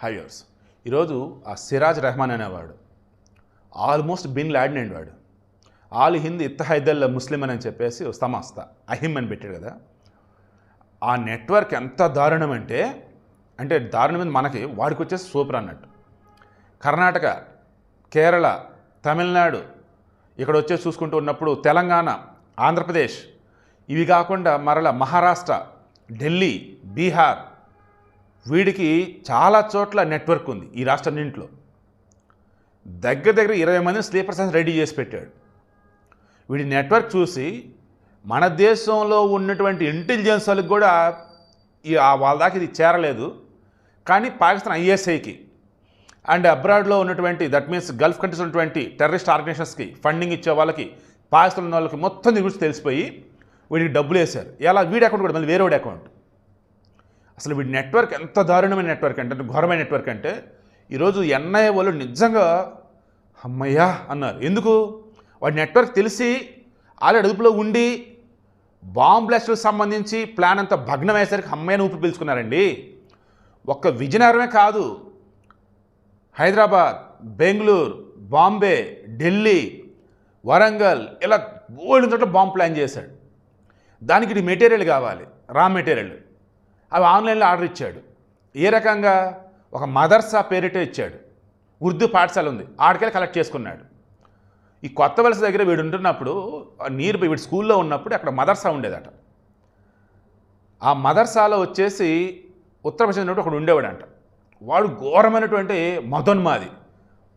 హైవర్స్ ఈరోజు ఆ సిరాజ్ రెహమాన్ అనేవాడు ఆల్మోస్ట్ బిన్ లాడెన్ అండి వాడు. ఆల్ హింద్ ఇత్తహైదల్ ముస్లిం అని చెప్పేసి సమస్త అహిమ్ అని పెట్టాడు కదా. ఆ నెట్వర్క్ ఎంత దారుణం అంటే దారుణం మనకి వాడికి వచ్చేసి సూపర్ అన్నట్టు. కర్ణాటక, కేరళ, తమిళనాడు ఇక్కడ వచ్చేసి చూసుకుంటూ ఉన్నప్పుడు తెలంగాణ, ఆంధ్రప్రదేశ్, ఇవి కాకుండా మరలా మహారాష్ట్ర, ఢిల్లీ, బీహార్, వీడికి చాలా చోట్ల నెట్వర్క్ ఉంది. ఈ రాష్ట్రాన్నింటిలో దగ్గర 20 మందిని స్లీపర్ సెల్స్ రెడీ చేసి పెట్టాడు. వీడి నెట్వర్క్ చూసి మన దేశంలో ఉన్నటువంటి ఇంటెలిజెన్స్ వాళ్ళకి కూడా వాళ్ళ దాకా ఇది చేరలేదు. కానీ పాకిస్తాన్ ఐఎస్ఐకి అండ్ అబ్రాడ్లో ఉన్నటువంటి దట్ మీన్స్ గల్ఫ్ కంట్రీస్ ఉన్నటువంటి టెర్రరిస్ట్ ఆర్గనైజేషన్స్కి ఫండింగ్ ఇచ్చే వాళ్ళకి, పాకిస్తాన్ ఉన్న వాళ్ళకి మొత్తం దీని గురించి తెలిసిపోయి వీడికి డబ్బులు వేశారు. ఎలా వీడి అకౌంట్ కూడా మళ్ళీ వేరే వాడి అకౌంట్. అసలు వీడి నెట్వర్క్ ఎంత దారుణమైన నెట్వర్క్ అంటే, ఘోరమైన నెట్వర్క్ అంటే, ఈరోజు ఎన్ఐఏ వాళ్ళు నిజంగా అమ్మయ్యా అన్నారు. ఎందుకు? వాడి నెట్వర్క్ తెలిసి ఆల్రెడీ అదుపులో ఉండి బాంబ్ బ్లాస్ట్లకు సంబంధించి ప్లాన్ అంతా భగ్నం అయ్యేసరికి అమ్మాయిని ఊపిరి పీల్చుకున్నారండి. ఒక్క విజయనగరమే కాదు, హైదరాబాద్, బెంగళూరు, బాంబే, ఢిల్లీ, వరంగల్, ఇలా బోల్డ్ చోట్ల బాంబ్ ప్లాన్ చేశాడు. దానికి మెటీరియల్ కావాలి, రా మెటీరియల్. అవి ఆన్లైన్లో ఆర్డర్ ఇచ్చాడు. ఏ రకంగా? ఒక మదర్సా పేరిటే ఇచ్చాడు. ఉర్దూ పాఠశాల ఉంది, ఆడికెళ్ళి కలెక్ట్ చేసుకున్నాడు. ఈ కొత్త వలస దగ్గర వీడు ఉంటున్నప్పుడు, వీడి స్కూల్లో ఉన్నప్పుడు అక్కడ మదర్సా ఉండేదట. ఆ మదర్సాలో వచ్చేసి ఉత్తరప్రదేశ్ ఉన్నప్పుడు ఒకడు ఉండేవాడంట. వాడు ఘోరమైనటువంటి మదోన్మాది.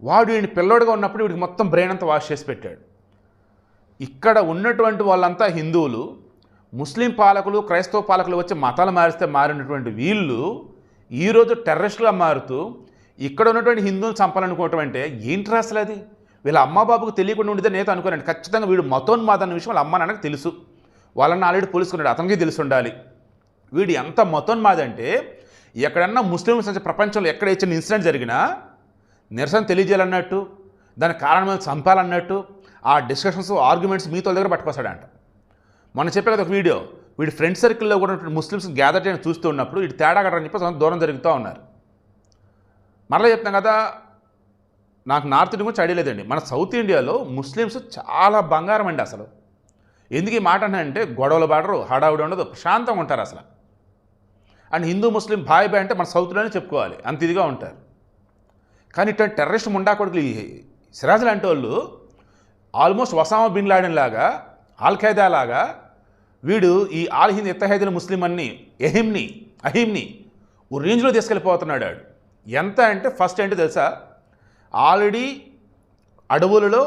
వాడు వీడిని పిల్లోడుగా ఉన్నప్పుడు వీడికి మొత్తం బ్రెయిన్ అంతా వాష్ చేసి పెట్టాడు. ఇక్కడ ఉన్నటువంటి వాళ్ళంతా హిందువులు, ముస్లిం పాలకులు, క్రైస్తవ పాలకులు వచ్చి మతాలు మారిస్తే మారినటువంటి వీళ్ళు ఈరోజు టెర్రరిస్టులుగా మారుతూ ఇక్కడ ఉన్నటువంటి హిందువులు చంపాలనుకోవటం అంటే ఏంటి అసలు? అది వీళ్ళ అమ్మ బాబుకు తెలియకుండా ఉండేది నేత అనుకోనండి. ఖచ్చితంగా వీడు మతోన్మాద అన్న విషయం వాళ్ళ అమ్మ నాన్నకు తెలుసు. వాళ్ళని ఆల్రెడీ పోలీసుకున్నాడు, అతనికి తెలిసి ఉండాలి. వీడు ఎంత మతోన్మాద అంటే, ఎక్కడన్నా ముస్లింస్ ప్రపంచంలో ఎక్కడ ఇచ్చిన ఇన్సిడెంట్ జరిగినా నిరసన తెలియజేయాలన్నట్టు, దానికి కారణమైన చంపాలన్నట్టు ఆ డిస్కషన్స్, ఆర్గ్యుమెంట్స్ మీతో దగ్గర పట్టుకొస్తాడంట. మొన్న చెప్పే కదా ఒక వీడియో, వీడి ఫ్రెండ్ సర్కిల్లో కూడా ముస్లిమ్స్ గ్యాదర్ చేయని చూస్తూ ఉన్నప్పుడు వీడు తేడా కట్టని చెప్పి దూరం జరుగుతూ ఉన్నారు. మరలా చెప్తాం కదా, నాకు నార్త్ ఇండియా గురించి ఐడియా లేదండి. మన సౌత్ ఇండియాలో ముస్లిమ్స్ చాలా బంగారం అండి. అసలు ఎందుకు ఈ మాట అంటే, గొడవలు పడరు, హడావుడి ఉండదు, ప్రశాంతంగా ఉంటారు అసలు. అండ్ హిందూ ముస్లిం బాయ్ అంటే మన సౌత్లోనే చెప్పుకోవాలి, అంత ఇదిగా ఉంటారు. కానీ ఇటువంటి టెర్రరిస్ట్ ముండా కొడుకులు ఈ సిరాజ్ లాంటి వాళ్ళు ఆల్మోస్ట్ ఒసామా బిన్ లాడెన్ లాగా, ఆల్ ఖైదా లాగా వీడు ఈ ఆల్ హింద్ ఇత్తహైదల్ ముస్లిం అన్ని అహిమ్ని ఓ రేంజ్లో తీసుకెళ్ళిపోతున్నాడు. వాడు ఎంత అంటే, ఫస్ట్ ఏంటి తెలుసా, ఆల్రెడీ అడవులలో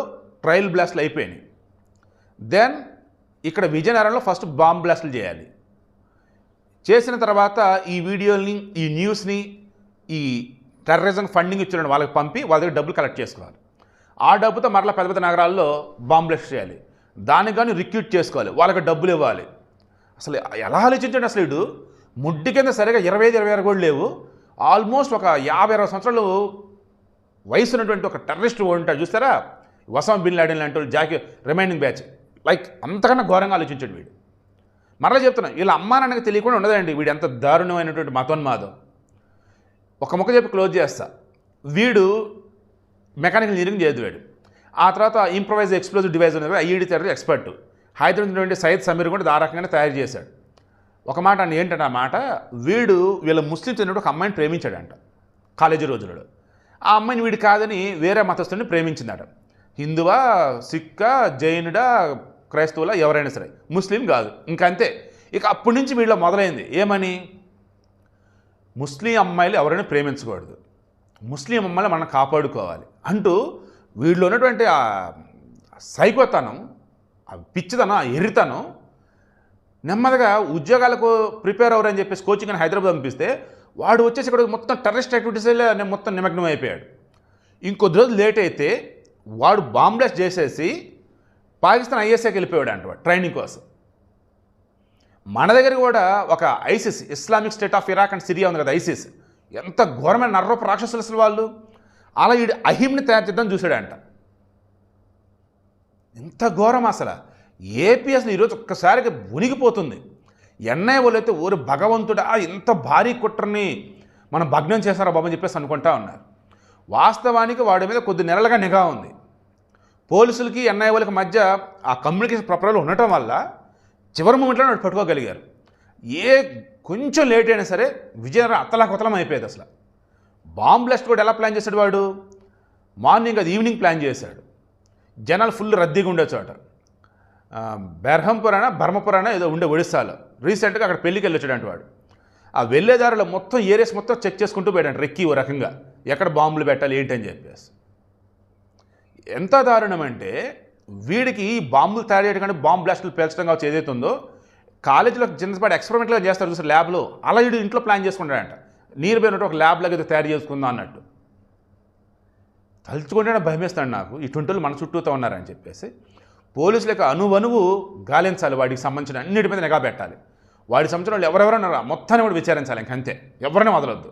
ట్రయల్ బ్లాస్ట్లు అయిపోయినాయి. దెన్ ఇక్కడ విజయనగరంలో ఫస్ట్ బాంబ్ బ్లాస్ట్లు చేయాలి. చేసిన తర్వాత ఈ వీడియోని, ఈ న్యూస్ని, ఈ టెర్రరిజం ఫండింగ్ ఇచ్చిన వాళ్ళకి పంపి వాళ్ళ దగ్గర డబ్బులు కలెక్ట్ చేసుకోవాలి. ఆ డబ్బుతో మరలా పెద్ద పెద్ద నగరాల్లో బాంబ్ బ్లాస్ట్ చేయాలి. దానికి కానీ రిక్రూట్ చేసుకోవాలి, వాళ్ళకి డబ్బులు ఇవ్వాలి. అసలు ఎలా ఆలోచించండి? అసలు వీడు ముడ్డి కింద సరిగా 25-26 కూడా లేవు, ఆల్మోస్ట్ ఒక 50-60 సంవత్సరాలు వయసు ఉన్నటువంటి ఒక టెర్రరిస్ట్ ఉంటాడు చూస్తారా, ఒసామా బిన్ లాడెన్ లాంటి వాళ్ళు, జాకి రిమైనింగ్ బ్యాచ్, లైక్ అంతకన్నా ఘోరంగా ఆలోచించాడు వీడు. మరలా చెప్తున్నా, వీళ్ళ అమ్మా నాన్నకి తెలియకుండా ఉండదండి వీడు ఎంత దారుణమైనటువంటి మతోన్మాదం. ఒక ముక్క చెప్పి క్లోజ్ చేస్తా. వీడు మెకానికల్ ఇంజనీరింగ్ చదివాడు. ఆ తర్వాత ఇంప్రొవైజ్ ఎక్స్ప్లోజివ్ డివైస్ అనేది ఐఈడి తయారు ఎక్స్పర్ట్. హైదరాబాద్ ఉన్నటువంటి సయ్యద్ సమీర్ కూడా ఆ రకంగానే తయారు చేశాడు. ఒక మాట అని ఏంటంటే, ఆ మాట, వీళ్ళ ముస్లిమ్స్ అనేటువంటి ఒక అమ్మాయిని ప్రేమించాడంట కాలేజీ రోజులలో. ఆ అమ్మాయిని వీడు కాదని వేరే మతస్థుడిని ప్రేమించిందట. హిందువా, సిక్కా, జైనుడా, క్రైస్తవులా, ఎవరైనా సరే, ముస్లిం కాదు, ఇంకంతే. ఇక అప్పటి నుంచి వీళ్ళ మొదలైంది ఏమని, ముస్లిం అమ్మాయిలు ఎవరైనా ప్రేమించకూడదు, ముస్లిం అమ్మాయిలు మనం కాపాడుకోవాలి అంటూ వీళ్ళు ఉన్నటువంటి ఆ సైకోతనం, ఆ పిచ్చితనం, ఆ ఎర్రితనం నెమ్మదిగా ఉద్యోగాలకు ప్రిపేర్ అవ్వరని చెప్పేసి కోచింగ్ అని హైదరాబాద్ పంపిస్తే వాడు వచ్చేసి ఇక్కడ మొత్తం టెర్రరిస్ట్ యాక్టివిటీస్లో మొత్తం నిమగ్నం అయిపోయాడు. ఇంకొద్ది రోజులు లేట్ అయితే వాడు బాంబ్ బ్లాస్ట్ చేసేసి పాకిస్తాన్ ఐఎస్ఐకి వెళ్ళిపోయాడు అంట ట్రైనింగ్ కోసం. మన దగ్గర కూడా ఒక ISIS, Islamic state of Iraq and Syria ఉంది కదా, ఐసిస్, ఎంత ఘోరమైన నర్రూప రాక్షసులు అసలు వాళ్ళు. అలా వీడు అహిమ్ని తయారు చేద్దాం చూశాడంట. ఎంత ఘోరం అసలు. ఏపీ అసలు ఈరోజు ఒక్కసారిగా ఉనిగిపోతుంది. ఎన్ఐ వాళ్ళైతే ఓరు భగవంతుడా, ఇంత భారీ కుట్రని మనం భగ్నం చేస్తారా బాబు అని చెప్పేసి అనుకుంటా ఉన్నారు. వాస్తవానికి వాడి మీద కొద్ది నెలలుగా నిఘా ఉంది. పోలీసులకి ఎన్ఐఏ వాళ్ళకి మధ్య ఆ కమ్యూనికేషన్ ప్రపరాలు ఉండటం వల్ల చివరి మూమెంట్లో వాడు పట్టుకోగలిగారు. కొంచెం లేట్ అయినా సరే విజయనగరం అత్తలాకుతలం అయిపోయేది. అసలు బాంబ్ బ్లాస్ట్ కూడా ఎలా ప్లాన్ చేశాడు వాడు? మార్నింగ్ అది ఈవినింగ్ ప్లాన్ చేశాడు. జనాలు ఫుల్ రద్దీగా ఉండే చోట బర్మపురాణ ఏదో ఉండే ఒడిస్సాలో రీసెంట్గా అక్కడ పెళ్ళికి వెళ్ళొచ్చాడంట వాడు. ఆ వెళ్ళేదారులో మొత్తం ఏరియాస్ మొత్తం చెక్ చేసుకుంటూ పోయాడంట రెక్కి ఓ రకంగా ఎక్కడ బాంబులు పెట్టాలి ఏంటి అని చెప్పేసి. ఎంత దారుణం అంటే వీడికి బాంబులు తయారు చేయడం కానీ బాంబు బ్లాస్టులు పేల్చడం కావచ్చు ఏదైతే ఉందో కాలేజీలో చిన్నపాటి ఎక్స్పెరిమెంట్గా చేస్తారు చూసారు ల్యాబ్లో, అలా వీడు ఇంట్లో ప్లాన్ చేసుకుంటాడంట. నీరు పోయినట్టు ఒక ల్యాబ్ లాగా తయారు చేసుకుందాం అన్నట్టు. తలుచుకుంటేనే భయమేస్తాడు నాకు, ఇటువంటిలు మన చుట్టూతో ఉన్నారని చెప్పేసి. పోలీసులకు అనువనువు గాలించాలి, వాడికి సంబంధించిన అన్నిటి మీద నిఘా పెట్టాలి. వాడికి సంబంధించిన వాళ్ళు ఎవరెవరన్నారా మొత్తాన్ని కూడా విచారించాలి, ఇంకంతే, ఎవరిని వదలొద్దు.